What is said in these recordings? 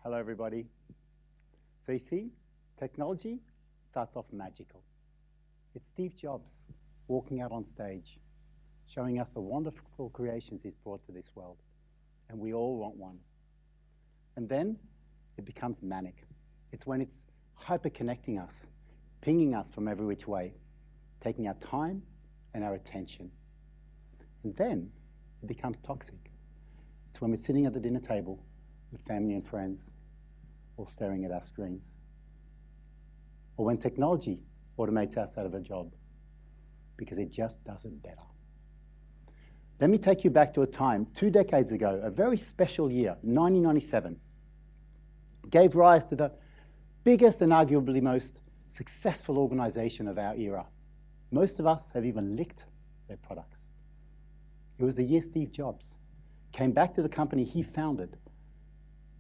Hello, everybody. So you see, technology starts off magical. It's Steve Jobs walking out on stage, showing us the wonderful creations he's brought to this world. And we all want one. And then it becomes manic. It's when it's hyper-connecting us, pinging us from every which way, taking our time and our attention. And then it becomes toxic. It's when we're sitting at the dinner table with family and friends, or staring at our screens. Or when technology automates us out of a job, because it just does it better. Let me take you back to a time 2 decades ago, a very special year, 1997, gave rise to the biggest and arguably most successful organization of our era. Most of us have even licked their products. It was the year Steve Jobs came back to the company he founded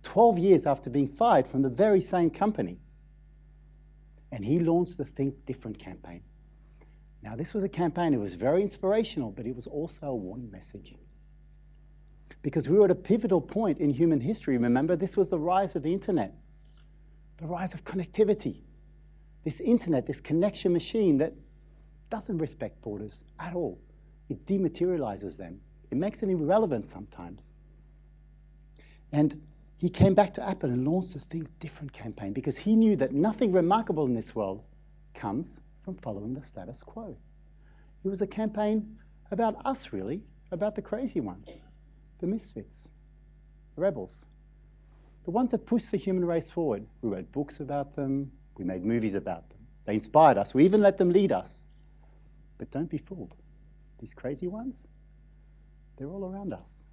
12 years after being fired from the very same company. And he launched the Think Different campaign. Now, this was a campaign that was very inspirational, but it was also a warning message. Because we were at a pivotal point in human history. Remember, this was the rise of the internet, the rise of connectivity. This internet, this connection machine that doesn't respect borders at all. It dematerializes them. It makes them irrelevant sometimes. And he came back to Apple and launched the Think Different campaign because he knew that nothing remarkable in this world comes from following the status quo. It was a campaign about us, really, about the crazy ones, the misfits, the rebels, the ones that pushed the human race forward. We wrote books about them, we made movies about them. They inspired us, we even let them lead us. But don't be fooled. These crazy ones, they're all around us.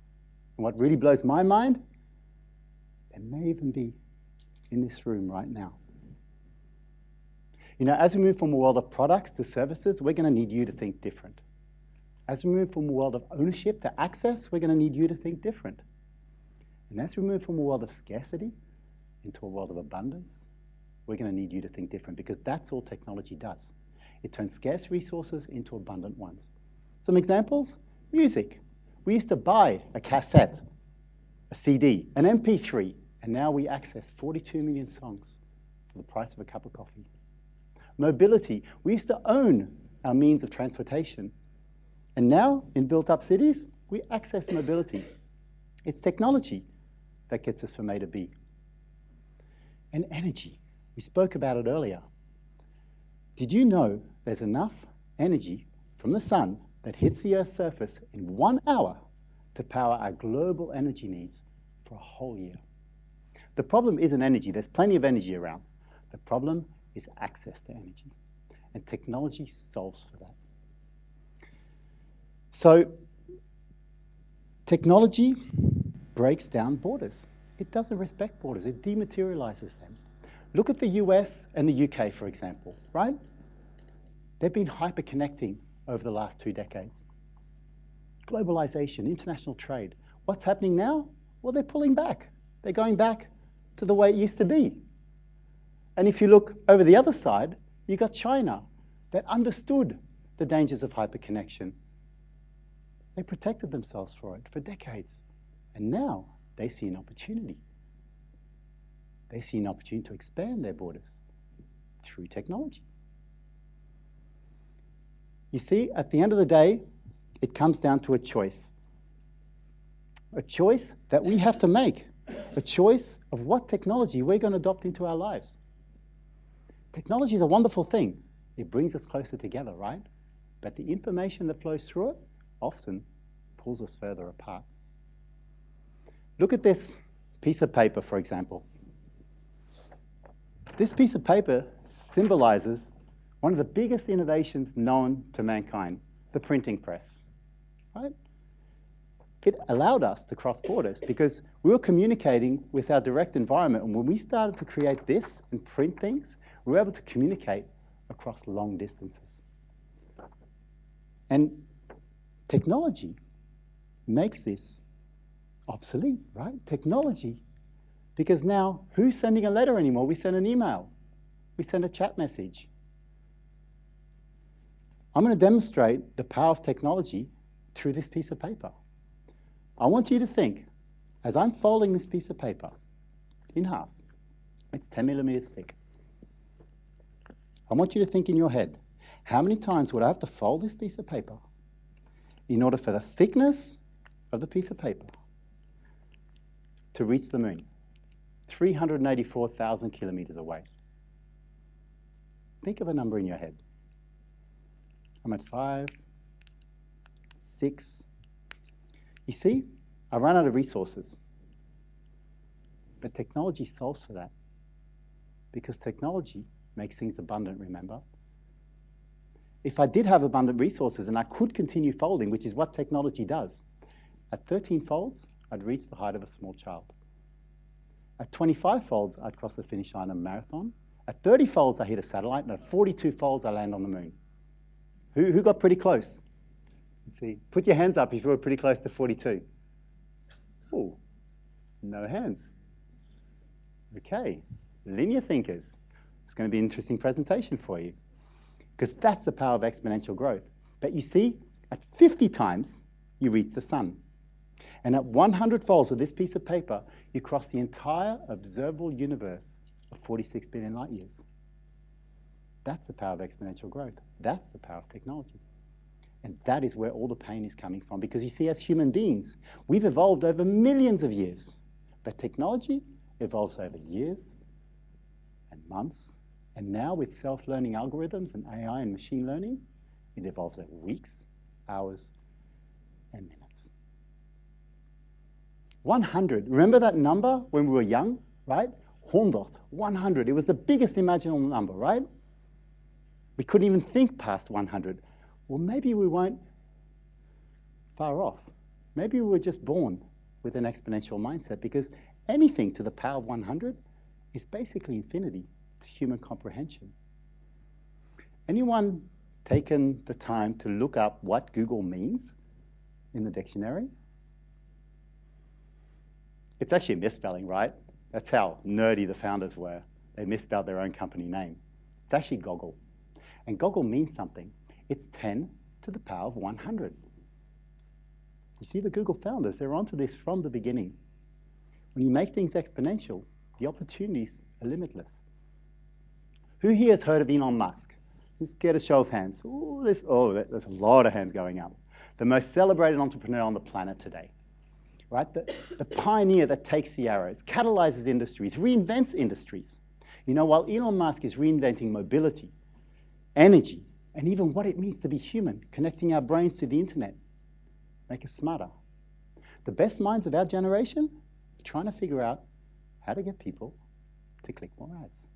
And what really blows my mind, they may even be in this room right now. You know, as we move from a world of products to services, we're going to need you to think different. As we move from a world of ownership to access, we're going to need you to think different. And as we move from a world of scarcity into a world of abundance, we're going to need you to think different because that's all technology does. It turns scarce resources into abundant ones. Some examples, music. We used to buy a cassette, a CD, an MP3, and now we access 42 million songs for the price of a cup of coffee. Mobility. We used to own our means of transportation. And now, in built-up cities, we access mobility. It's technology that gets us from A to B. And energy. We spoke about it earlier. Did you know there's enough energy from the sun that hits the Earth's surface in 1 hour to power our global energy needs for a whole year? The problem isn't energy. There's plenty of energy around. The problem is access to energy. And technology solves for that. So, technology breaks down borders. It doesn't respect borders. It dematerializes them. Look at the US and the UK, for example, right? They've been hyper-connecting over the last 2 decades. Globalization, international trade. What's happening now? Well, they're pulling back. They're going back to the way it used to be. And if you look over the other side, you've got China that understood the dangers of hyperconnection. They protected themselves for it for decades. And now they see an opportunity. They see an opportunity to expand their borders through technology. You see, at the end of the day, it comes down to a choice. A choice that we have to make. A choice of what technology we're going to adopt into our lives. Technology is a wonderful thing. It brings us closer together, right? But the information that flows through it often pulls us further apart. Look at this piece of paper, for example. This piece of paper symbolizes one of the biggest innovations known to mankind, the printing press, right? It allowed us to cross borders because we were communicating with our direct environment. And when we started to create this and print things, we were able to communicate across long distances. And technology makes this obsolete, right? Technology, because now who's sending a letter anymore? We send an email. We send a chat message. I'm going to demonstrate the power of technology through this piece of paper. I want you to think, as I'm folding this piece of paper, in half. It's 10 millimeters thick. I want you to think in your head, how many times would I have to fold this piece of paper in order for the thickness of the piece of paper to reach the moon? 384,000 kilometers away. Think of a number in your head. I'm at 5, 6. You see, I run out of resources. But technology solves for that. Because technology makes things abundant, remember? If I did have abundant resources and I could continue folding, which is what technology does, at 13 folds, I'd reach the height of a small child. At 25 folds, I'd cross the finish line of a marathon. At 30 folds, I hit a satellite, and at 42 folds, I land on the moon. Who got pretty close? Let's see. Put your hands up if you were pretty close to 42. Oh, no hands. Okay, linear thinkers. It's going to be an interesting presentation for you, because that's the power of exponential growth. But you see, at 50 times, you reach the sun. And at 100 folds of this piece of paper, you cross the entire observable universe of 46 billion light years. That's the power of exponential growth. That's the power of technology. And that is where all the pain is coming from. Because you see, as human beings, we've evolved over millions of years. But technology evolves over years and months. And now with self-learning algorithms and AI and machine learning, it evolves over weeks, hours, and minutes. 100. Remember that number when we were young, right? 100. 100. It was the biggest imaginable number, right? We couldn't even think past 100. Well, maybe we weren't far off. Maybe we were just born with an exponential mindset, because anything to the power of 100 is basically infinity to human comprehension. Anyone taken the time to look up what Google means in the dictionary? It's actually a misspelling, right? That's how nerdy the founders were. They misspelled their own company name. It's actually goggle. And goggle means something. It's 10 to the power of 100. You see, the Google founders, they're onto this from the beginning. When you make things exponential, the opportunities are limitless. Who here has heard of Elon Musk? Let's get a show of hands. Ooh, there's a lot of hands going up. The most celebrated entrepreneur on the planet today. Right? The pioneer that takes the arrows, catalyzes industries, reinvents industries. You know, while Elon Musk is reinventing mobility, energy, and even what it means to be human, connecting our brains to the internet, make us smarter. The best minds of our generation are trying to figure out how to get people to click more ads.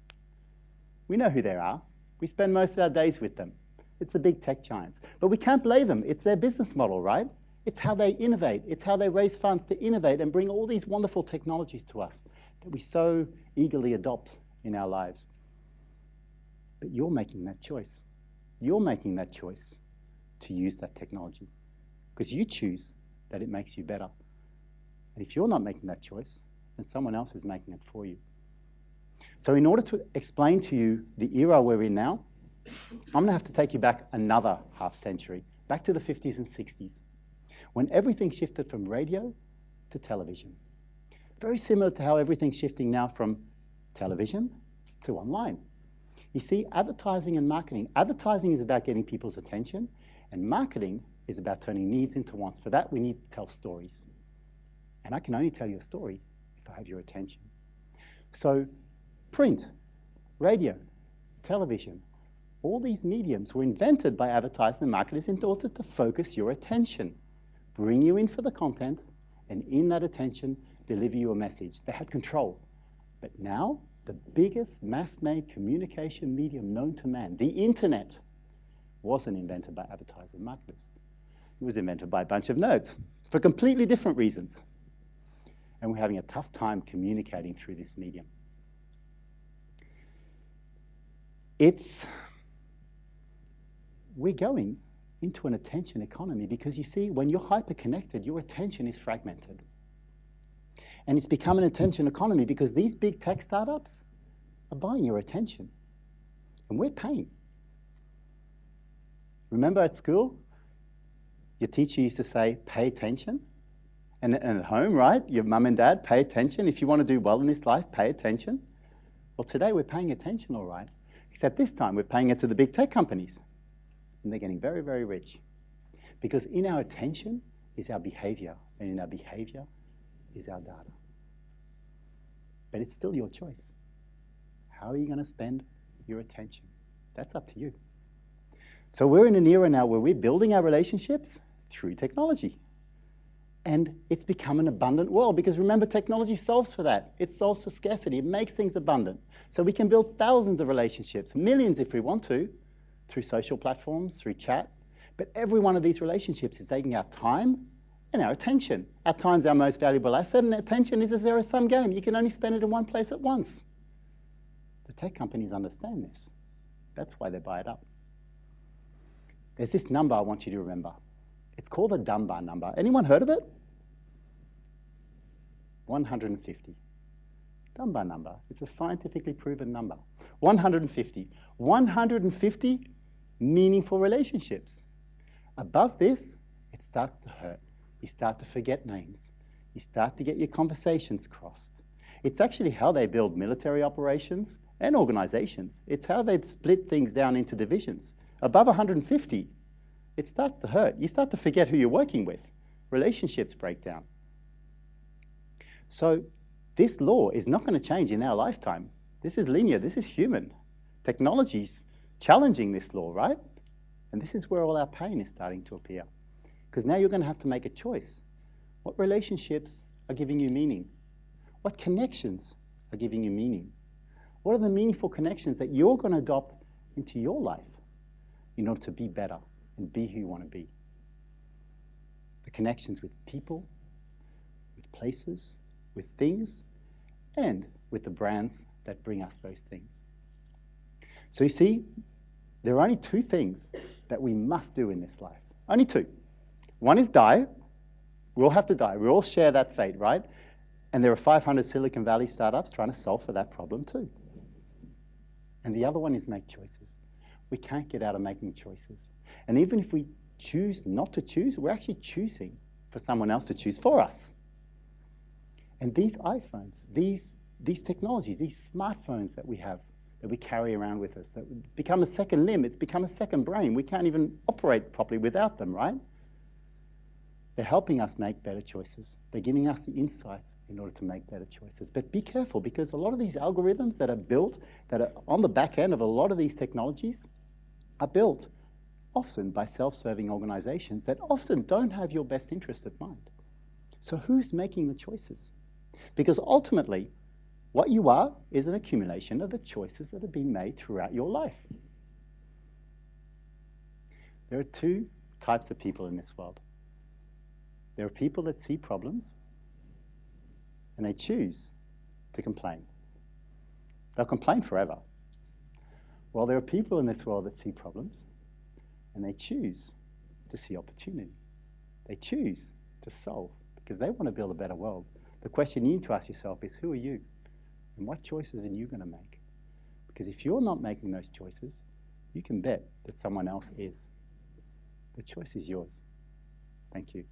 We know who they are. We spend most of our days with them. It's the big tech giants. But we can't blame them. It's their business model, right? It's how they innovate. It's how they raise funds to innovate and bring all these wonderful technologies to us that we so eagerly adopt in our lives. But you're making that choice. You're making that choice to use that technology because you choose that it makes you better. And if you're not making that choice, then someone else is making it for you. So in order to explain to you the era we're in now, I'm going to have to take you back another half century, back to the 50s and 60s, when everything shifted from radio to television. Very similar to how everything's shifting now from television to online. You see, advertising and marketing. Advertising is about getting people's attention, and marketing is about turning needs into wants. For that, we need to tell stories. And I can only tell you a story if I have your attention. So print, radio, television, all these mediums were invented by advertisers and marketers in order to focus your attention, bring you in for the content, and in that attention, deliver you a message. They had control. But now, the biggest mass-made communication medium known to man, the internet, wasn't invented by advertisers and marketers. It was invented by a bunch of nerds for completely different reasons. And we're having a tough time communicating through this medium. We're going into an attention economy because you see, when you're hyper-connected, your attention is fragmented. And it's become an attention economy because these big tech startups are buying your attention. And we're paying. Remember at school, your teacher used to say, pay attention? And at home, right, your mum and dad, pay attention. If you want to do well in this life, pay attention. Well, today we're paying attention, all right, except this time we're paying it to the big tech companies. And they're getting very, very rich. Because in our attention is our behavior, and in our behavior is our data. But it's still your choice. How are you going to spend your attention? That's up to you. So we're in an era now where we're building our relationships through technology. And it's become an abundant world because remember, technology solves for that. It solves for scarcity. It makes things abundant. So we can build thousands of relationships, millions if we want to, through social platforms, through chat. But every one of these relationships is taking our time and our attention. Our time's our most valuable asset, and attention is a zero-sum game. You can only spend it in one place at once. The tech companies understand this. That's why they buy it up. There's this number I want you to remember. It's called the Dunbar Number. Anyone heard of it? 150. Dunbar Number. It's a scientifically proven number. 150. 150 meaningful relationships. Above this, it starts to hurt. You start to forget names. You start to get your conversations crossed. It's actually how they build military operations and organizations. It's how they split things down into divisions. Above 150, it starts to hurt. You start to forget who you're working with. Relationships break down. So this law is not going to change in our lifetime. This is linear. This is human. Technology's challenging this law, right? And this is where all our pain is starting to appear. Because now you're going to have to make a choice. What relationships are giving you meaning? What connections are giving you meaning? What are the meaningful connections that you're going to adopt into your life in order to be better and be who you want to be? The connections with people, with places, with things, and with the brands that bring us those things. So you see, there are only two things that we must do in this life. Only two. One is die. We all have to die. We all share that fate, right? And there are 500 Silicon Valley startups trying to solve for that problem too. And the other one is make choices. We can't get out of making choices. And even if we choose not to choose, we're actually choosing for someone else to choose for us. And these iPhones, these technologies, these smartphones that we have, that we carry around with us, that become a second limb, it's become a second brain. We can't even operate properly without them, right? They're helping us make better choices. They're giving us the insights in order to make better choices. But be careful, because a lot of these algorithms that are built, that are on the back end of a lot of these technologies, are built often by self-serving organizations that often don't have your best interest at mind. So who's making the choices? Because ultimately, what you are is an accumulation of the choices that have been made throughout your life. There are two types of people in this world. There are people that see problems and they choose to complain. They'll complain forever. Well, there are people in this world that see problems and they choose to see opportunity. They choose to solve because they want to build a better world. The question you need to ask yourself is, who are you? And what choices are you going to make? Because if you're not making those choices, you can bet that someone else is. The choice is yours. Thank you.